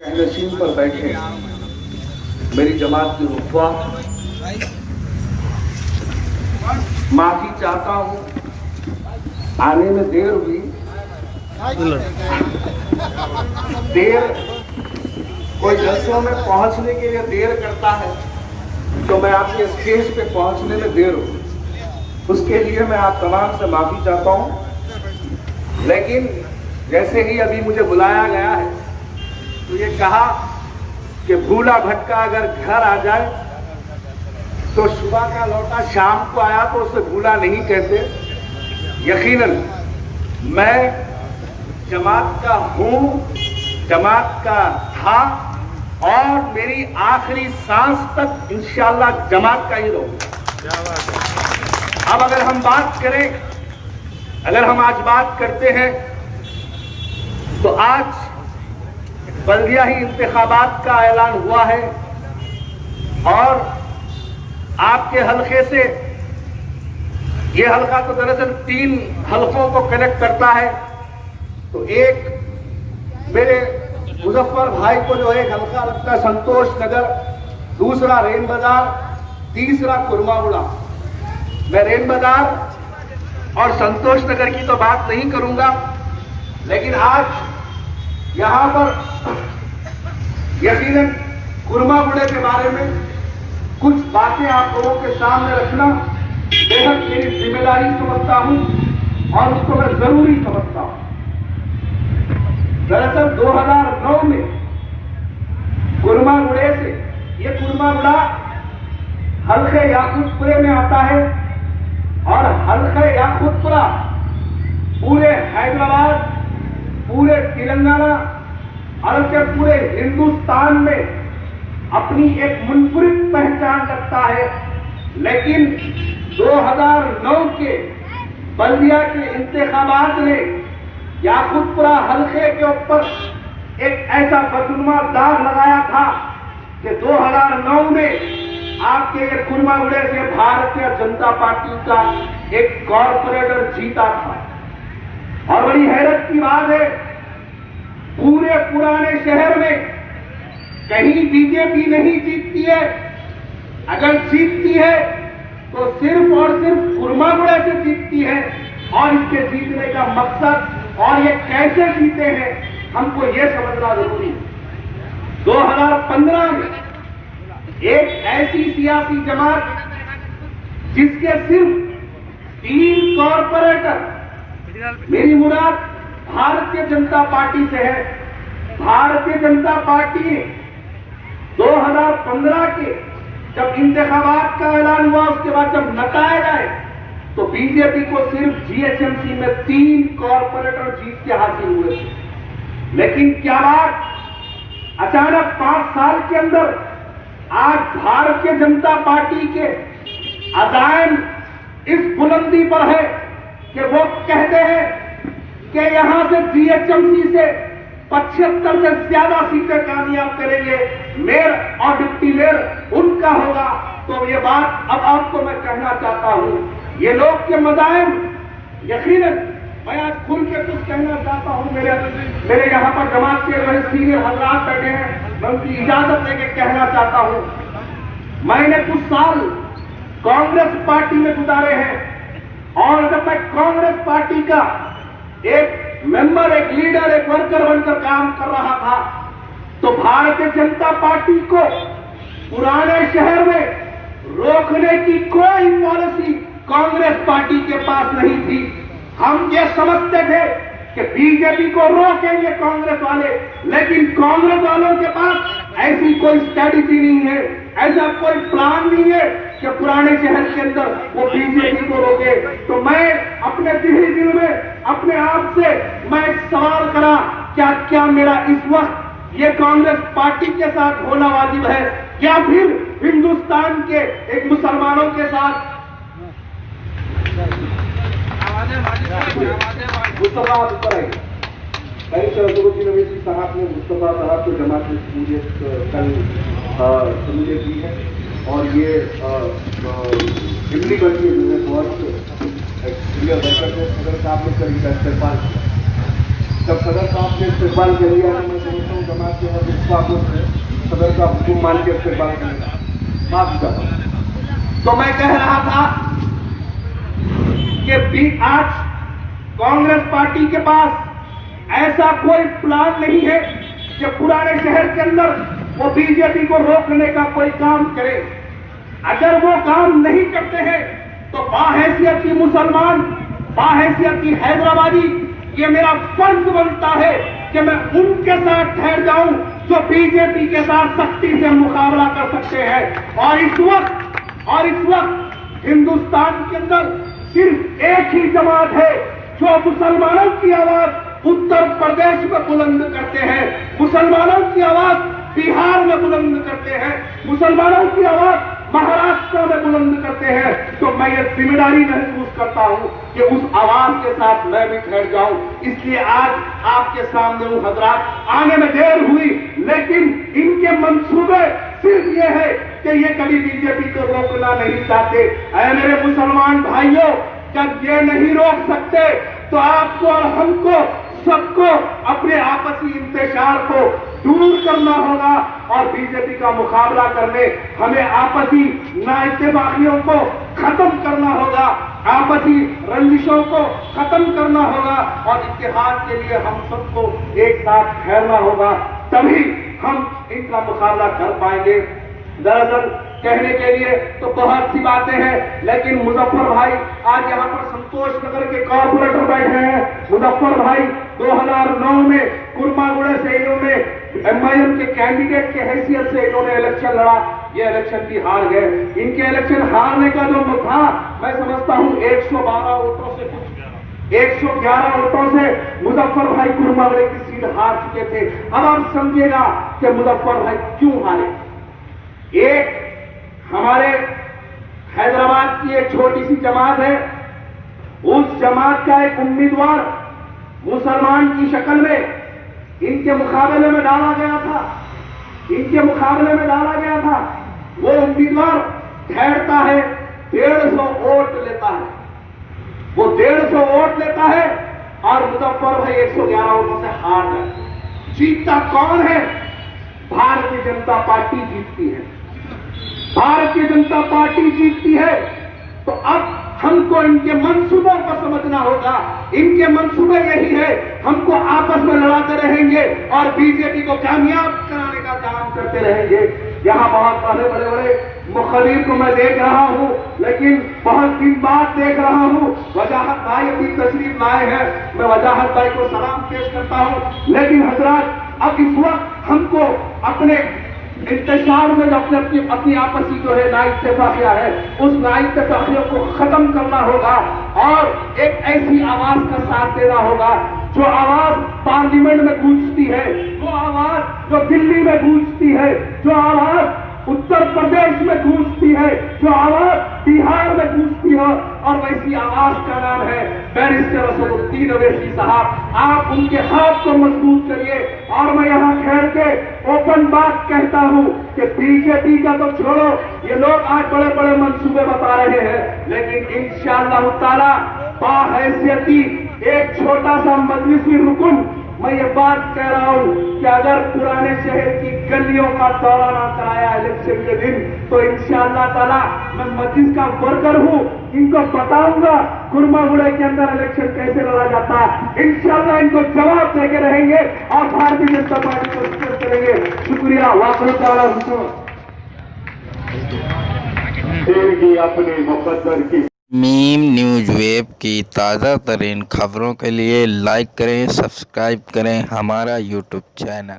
नशीन पर बैठे मेरी जमात की रुखवा माफी चाहता हूँ, आने में देर हुई। देर कोई जलसों में पहुंचने के लिए देर करता है तो मैं आपके स्टेज पे पहुंचने में देर हुई, उसके लिए मैं आप तमाम से माफी चाहता हूं। लेकिन जैसे ही अभी मुझे बुलाया गया है तो ये कहा कि भूला भटका अगर घर आ जाए तो सुबह का लौटा शाम को आया तो उसे भूला नहीं कहते। यकीनन मैं जमात का हूं, जमात का था और मेरी आखिरी सांस तक इंशाअल्लाह जमात का ही रहूंगा। अब अगर हम बात करें, अगर हम आज बात करते हैं तो आज बल्दिया ही इंतखाबात का ऐलान हुआ है और आपके हलके से, ये हलका तो दरअसल 3 हलकों को कनेक्ट करता है। तो एक मेरे मुजफ्फर भाई को जो एक हलका लगता है संतोष नगर, दूसरा रेन बाजार, तीसरा कुरमामुड़ा। मैं रेन बाजार और संतोष नगर की तो बात नहीं करूंगा, लेकिन आज यहां पर यकीनन कुरमामुड़े के बारे में कुछ बातें आप लोगों के सामने रखना बेहद मेरी जिम्मेदारी समझता हूं और उसको मैं जरूरी समझता हूं। दरअसल 2009 में कुरमामुड़े से, ये कुरमामुड़ा हल्के याकूतपुरे में आता है और हल्के याकूतपुरा पूरे हैदराबाद, पूरे तेलंगाना और के पूरे हिंदुस्तान में अपनी एक मुनफरिद पहचान रखता है। लेकिन 2009 के बल्दिया के इंतखाबात ने याकूतपुरा हल्के के ऊपर एक ऐसा बदनुमा दाग लगाया था कि 2009 में आपके ये कुरमामुड़े से भारतीय जनता पार्टी का एक कॉर्पोरेटर जीता था। और बड़ी हैरत की बात है, पूरे पुराने शहर में कहीं बीजेपी नहीं जीतती है। अगर जीतती है तो सिर्फ और सिर्फ कुरमामुड़े से जीतती है। और इसके जीतने का मकसद और ये कैसे जीते हैं हमको ये समझना जरूरी है। 2015 में एक ऐसी सियासी जमात जिसके सिर्फ 3 कॉर्पोरेटर, मेरी मुराद भारतीय जनता पार्टी से है। भारतीय जनता पार्टी ने 2015 के जब इंतखाबात का ऐलान हुआ, उसके बाद जब नताए गए तो बीजेपी को सिर्फ जीएचएमसी में 3 कॉर्पोरेटर जीत के हासिल हुए थे। लेकिन क्या बात, अचानक 5 साल के अंदर आज भारतीय जनता पार्टी के अज़ाइम इस बुलंदी पर है कि वो कहते हैं कि यहां से जीएचएमसी से 75 से ज्यादा सीटें कामयाब करेंगे, मेयर और डिप्टी मेयर उनका होगा। तो ये बात अब आपको मैं कहना चाहता हूं, ये लोग के मज़ाहिम, यकीनन मैं आज खुल के कुछ कहना चाहता हूं। मेरे यहां पर जमात के सीनियर हजरात बैठे हैं, मैं उनकी इजाजत लेके कहना चाहता हूं। मैंने कुछ साल कांग्रेस पार्टी में गुजारे हैं और जब मैं कांग्रेस पार्टी का एक मेंबर, एक लीडर, एक वर्कर बनकर काम कर रहा था तो भारतीय जनता पार्टी को पुराने शहर में रोकने की कोई पॉलिसी कांग्रेस पार्टी के पास नहीं थी। हम ये समझते थे कि बीजेपी को रोकेंगे कांग्रेस वाले, लेकिन कांग्रेस वालों के पास ऐसी कोई स्ट्रैटेजी नहीं है, ऐसा कोई प्लान नहीं है कि पुराने शहर के अंदर वो बीजेपी को रोके। तो मैं अपने दिल में अपने आप से मैं एक सवाल करा, क्या मेरा इस वक्त ये कांग्रेस पार्टी के साथ होना वाजिब है या फिर हिंदुस्तान के एक मुसलमानों के साथ? मुस्तफा साहब ने मुस्तफा साहब को जमात में शमूलियत कल शमूलियत दी है और ये दिल्ली बन के बहुत प्रिय वर्कर ने सदर साहब ने कल इस्तेमाल, जब सदर साहब ने इस्तेमाल कर लिया मैं समझता हूँ जमात के सदर का हुक्म मान के इस्तेमाल करेगा, माफ करो। तो मैं कह रहा था कि आज कांग्रेस पार्टी के पास ऐसा कोई प्लान नहीं है कि पुराने शहर के अंदर वो बीजेपी को रोकने का कोई काम करे। अगर वो काम नहीं करते हैं तो बाहैसियत की मुसलमान, बाहैसियत की हैदराबादी, ये मेरा फर्ज बनता है कि मैं उनके साथ ठहर जाऊं जो बीजेपी के साथ सख्ती से मुकाबला कर सकते हैं। और इस वक्त हिंदुस्तान के अंदर सिर्फ एक ही जमात है जो मुसलमानों की आवाज उत्तर प्रदेश में बुलंद करते हैं, मुसलमानों की आवाज बिहार में बुलंद करते हैं, मुसलमानों की आवाज महाराष्ट्र में बुलंद करते हैं। तो मैं ये जिम्मेदारी महसूस करता हूं कि उस आवाज के साथ मैं भी ठहर जाऊं। इसलिए आज आपके सामने हूं हजरात। आने में देर हुई, लेकिन इनके मंसूबे सिर्फ ये है कि ये कभी बीजेपी को रोकना नहीं चाहते। ऐ मेरे मुसलमान भाइयों, जब ये नहीं रोक सकते तो आपको और हमको सबको अपने आपसी इंतशार को दूर करना होगा और बीजेपी का मुकाबला करने हमें आपसी नाइतबागियों को खत्म करना होगा, आपसी रंजिशों को खत्म करना होगा और इत्तेहाद के लिए हम सबको एक साथ ठहरना होगा, तभी हम इनका मुकाबला कर पाएंगे। दरअसल कहने के लिए तो बहुत सी बातें हैं, लेकिन मुजफ्फर भाई आज यहाँ पर संतोष नगर के कॉर्पोरेटर बैठे हैं। मुजफ्फर भाई 2009 में कुर्मागुड़ा से इन्होंने एमआईएम के कैंडिडेट के हैसियत से इन्होंने इलेक्शन लड़ा, ये इलेक्शन भी हार गए। इनके इलेक्शन हारने का जो था, मैं समझता हूँ 112 वोटों से 111 वोटों से मुजफ्फर भाई कुर्मागुड़ा की सीट हार चुके थे। अब आप समझिएगा कि मुजफ्फर भाई क्यों हारे। एक हमारे हैदराबाद की एक छोटी सी जमात है, उस जमात का एक उम्मीदवार मुसलमान की शक्ल में इनके मुकाबले में डाला गया था। वो उम्मीदवार ठहरता है, 150 वोट लेता है, वो 150 वोट लेता है और मुजफ्फर भाई 111 वोटों से हार गए। जीतता कौन है? भारतीय जनता पार्टी जीतती है। भारतीय जनता पार्टी जीतती है। तो अब हमको इनके मंसूबों को समझना होगा। इनके मंसूबे यही है, हमको आपस में लड़ाते रहेंगे और बीजेपी को कामयाब कराने का काम करते रहेंगे। यहाँ बहुत सारे बड़े बड़े मुखबिर को मैं देख रहा हूँ, लेकिन बहुत दिन बाद देख रहा हूँ। वजाहत भाई अभी तशरीफ लाए हैं, मैं वजाहत भाई को सलाम पेश करता हूँ। लेकिन हजरात, अब इस वक्त हमको अपने इंतजार में अपनी आपसी जो है नाइतफाकिया है, उस नाइतफाकियों को खत्म करना होगा और एक ऐसी आवाज का साथ देना होगा जो आवाज पार्लियामेंट में गूंजती है, जो आवाज जो दिल्ली में गूंजती है, जो आवाज उत्तर प्रदेश में गूंजती है, जो आवाज बिहार में गूंजती है, और वैसी आवाज का नाम है बैरिस्टर असदुद्दीन अवैसी साहब। आप उनके हाथ को मजबूत करिए। और मैं यहाँ खैर के ओपन बात कहता हूँ कि बीजेपी का तो छोड़ो, ये लोग आज बड़े बड़े मंसूबे बता रहे हैं, लेकिन इंशाअल्लाह ताला बाहैसियती एक छोटा सा मजलिसी रुकन मैं ये बात कह रहा हूँ कि अगर पुराने शहर की गलियों का दौरा ना कराया इलेक्शन के दिन, तो इंशाअल्लाह ताला मैं मस्जिद का वर्कर हूँ, इनको बताऊंगा कुर्मागुड़ा के अंदर इलेक्शन कैसे लड़ा जाता है। इंशाअल्लाह इनको जवाब देके रहेंगे और भारतीय जनता पार्टी को सपोर्ट करेंगे। शुक्रिया। अपने मुकद्दर की मीम न्यूज़ वेब की ताज़ा तरीन खबरों के लिए लाइक करें, सब्सक्राइब करें हमारा यूट्यूब चैनल।